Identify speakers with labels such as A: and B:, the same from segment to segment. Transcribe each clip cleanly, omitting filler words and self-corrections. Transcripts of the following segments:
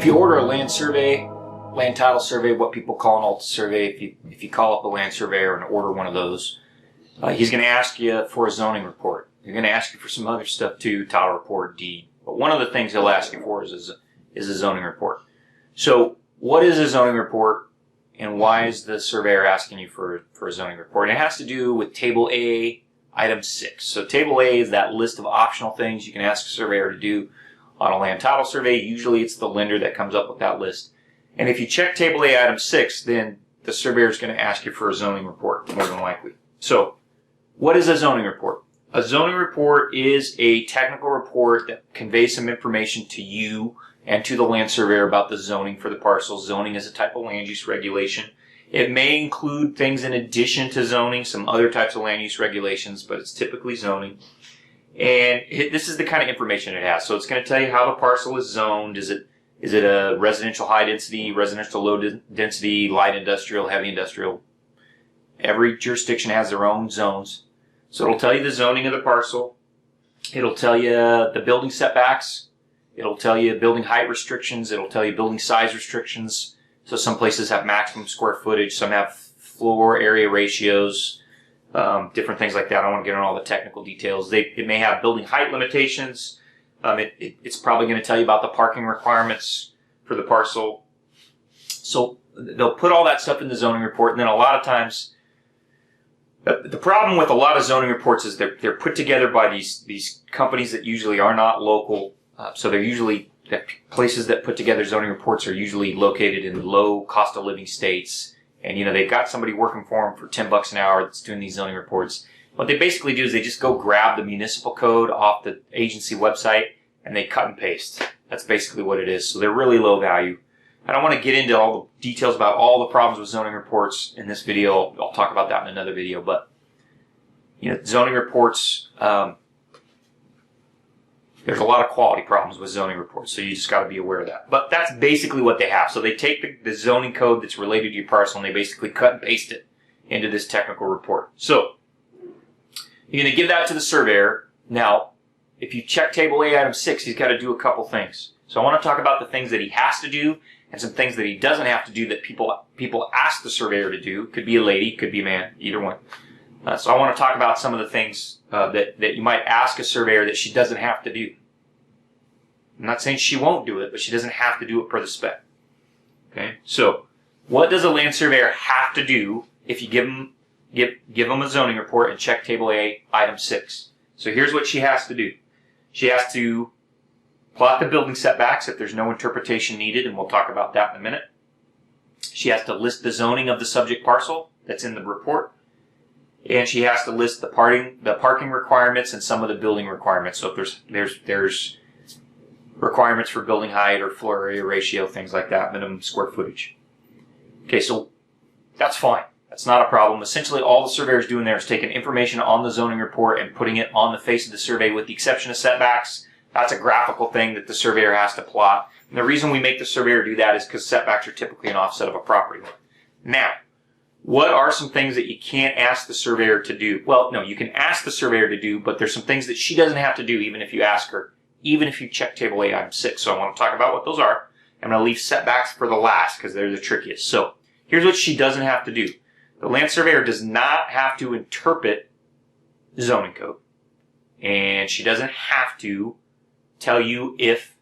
A: If you order a land survey, land title survey, what people call an ALTA survey, if you call up a land surveyor and order one of those, he's going to ask you for a zoning report. You're going to ask you for some other stuff too, title report, deed. But one of the things he'll ask you for is a zoning report. So what is a zoning report and why is the surveyor asking you for a zoning report? And it has to do with Table A, Item 6. So Table A is that list of optional things you can ask a surveyor to do on a land title survey. Usually it's the lender that comes up with that list. And if you check Table A, Item 6, then the surveyor is going to ask you for a zoning report, more than likely. So what is a zoning report? A zoning report is a technical report that conveys some information to you and to the land surveyor about the zoning for the parcel. Zoning is a type of land use regulation. It may include things in addition to zoning, some other types of land use regulations, but it's typically zoning. And this is the kind of information it has. So it's going to tell you how the parcel is zoned. Is it a residential high density, residential low density, light industrial, heavy industrial? Every jurisdiction has their own zones. So it'll tell you the zoning of the parcel. It'll tell you the building setbacks. It'll tell you building height restrictions. It'll tell you building size restrictions. So some places have maximum square footage. Some have floor area ratios, different things like that. I don't want to get into all the technical details. It may have building height limitations. It's probably going to tell you about the parking requirements for the parcel. So they'll put all that stuff in the zoning report, and then a lot of times, the problem with a lot of zoning reports is they're put together by these companies that usually are not local. So they're usually, the places that put together zoning reports are usually located in low cost of living states. And, they've got somebody working for them for $10 an hour that's doing these zoning reports. What they basically do is they just go grab the municipal code off the agency website and they cut and paste. That's basically what it is. So they're really low value. I don't want to get into all the details about all the problems with zoning reports in this video. I'll talk about that in another video. But, zoning reports, there's a lot of quality problems with zoning reports, so you just got to be aware of that. But that's basically what they have. So they take the zoning code that's related to your parcel and they basically cut and paste it into this technical report. So you're going to give that to the surveyor. Now, if you check Table A, Item 6, he's got to do a couple things. So I want to talk about the things that he has to do and some things that he doesn't have to do that people ask the surveyor to do. Could be a lady, could be a man, either one. So I want to talk about some of the things that you might ask a surveyor that she doesn't have to do. I'm not saying she won't do it, but she doesn't have to do it per the spec. Okay. So what does a land surveyor have to do if you give them a zoning report and check Table A, Item 6? So here's what she has to do. She has to plot the building setbacks if there's no interpretation needed, and we'll talk about that in a minute. She has to list the zoning of the subject parcel that's in the report. And she has to list the parking requirements and some of the building requirements. So if there's requirements for building height or floor area ratio, things like that, minimum square footage. Okay, so that's fine. That's not a problem. Essentially, all the surveyor's doing there is taking information on the zoning report and putting it on the face of the survey with the exception of setbacks. That's a graphical thing that the surveyor has to plot. And the reason we make the surveyor do that is because setbacks are typically an offset of a property line. Now, what are some things that you can't ask the surveyor to do? Well, no, you can ask the surveyor to do, but there's some things that she doesn't have to do even if you ask her, even if you check Table A, Item 6. So I want to talk about what those are. I'm going to leave setbacks for the last because they're the trickiest. So here's what she doesn't have to do. The land surveyor does not have to interpret zoning code. And she doesn't have to tell you if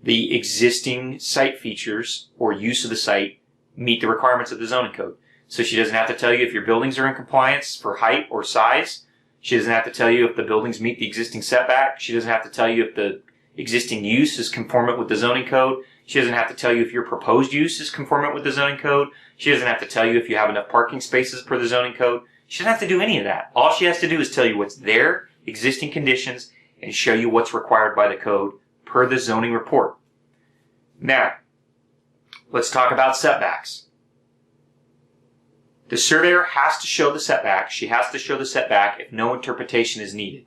A: the existing site features or use of the site meet the requirements of the zoning code. So she doesn't have to tell you if your buildings are in compliance for height or size. She doesn't have to tell you if the buildings meet the existing setback. She doesn't have to tell you if the existing use is conformant with the zoning code. She doesn't have to tell you if your proposed use is conformant with the zoning code. She doesn't have to tell you if you have enough parking spaces per the zoning code. She doesn't have to do any of that. All she has to do is tell you what's there, existing conditions, and show you what's required by the code per the zoning report. Now, let's talk about setbacks. The surveyor has to show the setback. She has to show the setback if no interpretation is needed.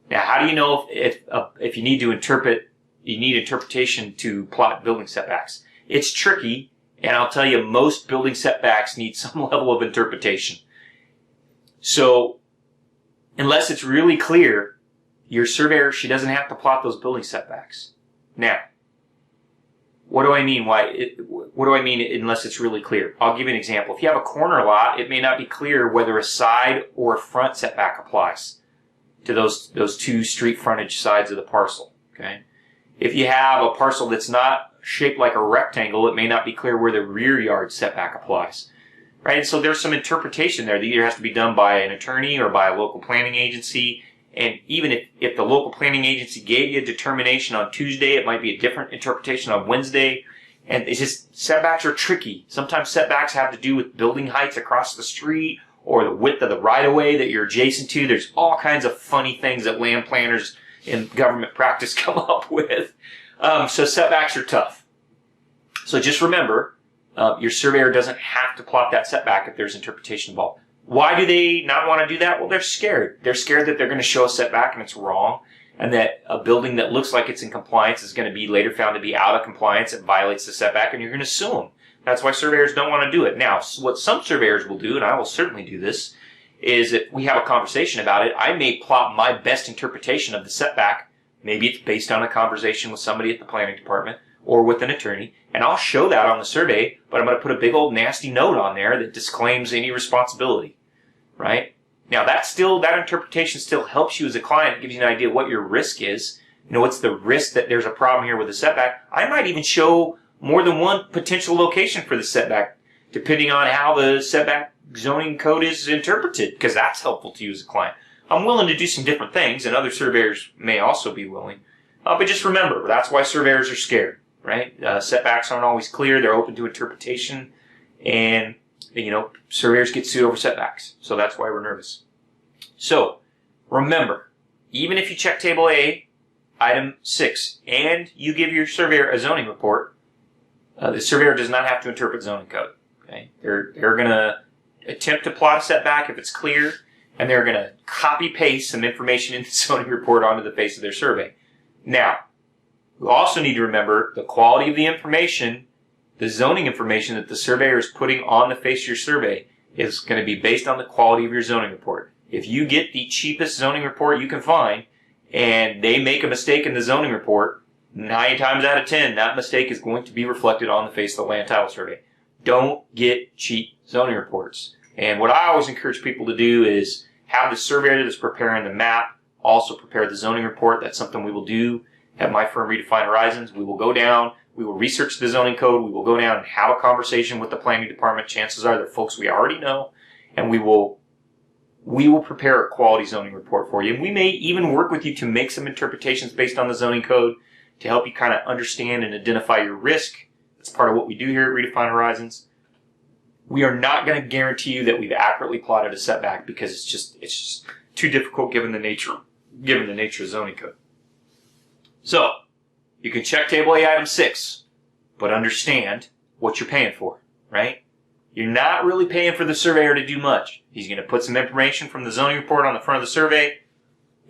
A: Now, how do you know if you need to interpret, you need interpretation to plot building setbacks? It's tricky, and I'll tell you, most building setbacks need some level of interpretation. So, unless it's really clear, your surveyor, she doesn't have to plot those building setbacks. Now, What do I mean? What do I mean unless it's really clear? I'll give you an example. If you have a corner lot, it may not be clear whether a side or a front setback applies to those two street frontage sides of the parcel. Okay. If you have a parcel that's not shaped like a rectangle, it may not be clear where the rear yard setback applies. Right? And so there's some interpretation there that either has to be done by an attorney or by a local planning agency. And even if the local planning agency gave you a determination on Tuesday, it might be a different interpretation on Wednesday. And it's just, setbacks are tricky. Sometimes setbacks have to do with building heights across the street or the width of the right-of-way that you're adjacent to. There's all kinds of funny things that land planners in government practice come up with. So setbacks are tough. So just remember, your surveyor doesn't have to plot that setback if there's interpretation involved. Why do they not want to do that? Well, they're scared. They're scared that they're going to show a setback and it's wrong, and that a building that looks like it's in compliance is going to be later found to be out of compliance and violates the setback, and you're going to sue them. That's why surveyors don't want to do it. Now, what some surveyors will do, and I will certainly do this, is if we have a conversation about it, I may plot my best interpretation of the setback. Maybe it's based on a conversation with somebody at the planning department or with an attorney, and I'll show that on the survey, but I'm going to put a big old nasty note on there that disclaims any responsibility. Right? Now that interpretation still helps you as a client. It gives you an idea what your risk is. You know, what's the risk that there's a problem here with the setback. I might even show more than one potential location for the setback, depending on how the setback zoning code is interpreted, because that's helpful to you as a client. I'm willing to do some different things, and other surveyors may also be willing. But just remember, that's why surveyors are scared, right? Setbacks aren't always clear. They're open to interpretation, and you know, surveyors get sued over setbacks. So that's why we're nervous. So remember, even if you check Table A, Item 6, and you give your surveyor a zoning report, the surveyor does not have to interpret zoning code. Okay? They're going to attempt to plot a setback if it's clear, and they're going to copy-paste some information in the zoning report onto the face of their survey. Now, you also need to remember the quality of the information. The zoning information that the surveyor is putting on the face of your survey is going to be based on the quality of your zoning report. If you get the cheapest zoning report you can find and they make a mistake in the zoning report, 9 times out of 10, that mistake is going to be reflected on the face of the land title survey. Don't get cheap zoning reports. And what I always encourage people to do is have the surveyor that's preparing the map also prepare the zoning report. That's something we will do at my firm, Redefined Horizons. We will go down. We will research the zoning code. We will go down and have a conversation with the planning department. Chances are they're folks we already know, and we will prepare a quality zoning report for you. And we may even work with you to make some interpretations based on the zoning code to help you kind of understand and identify your risk. That's part of what we do here at Redefined Horizons. We are not going to guarantee you that we've accurately plotted a setback because it's just too difficult given the nature of zoning code. So, you can check Table A Item 6, but understand what you're paying for, right? You're not really paying for the surveyor to do much. He's going to put some information from the zoning report on the front of the survey,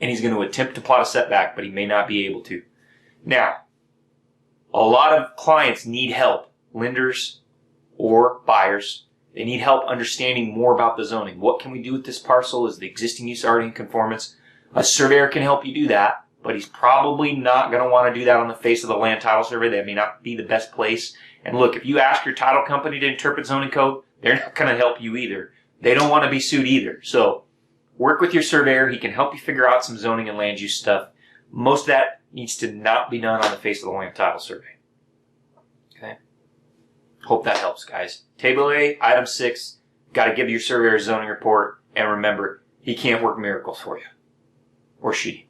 A: and he's going to attempt to plot a setback, but he may not be able to. Now, a lot of clients need help, lenders or buyers. They need help understanding more about the zoning. What can we do with this parcel? Is the existing use already in conformance? A surveyor can help you do that, but he's probably not going to want to do that on the face of the land title survey. That may not be the best place. And look, if you ask your title company to interpret zoning code, they're not going to help you either. They don't want to be sued either. So work with your surveyor. He can help you figure out some zoning and land use stuff. Most of that needs to not be done on the face of the land title survey. Okay? Hope that helps, guys. Table A, Item 6, got to give your surveyor a zoning report. And remember, he can't work miracles for you. Or she.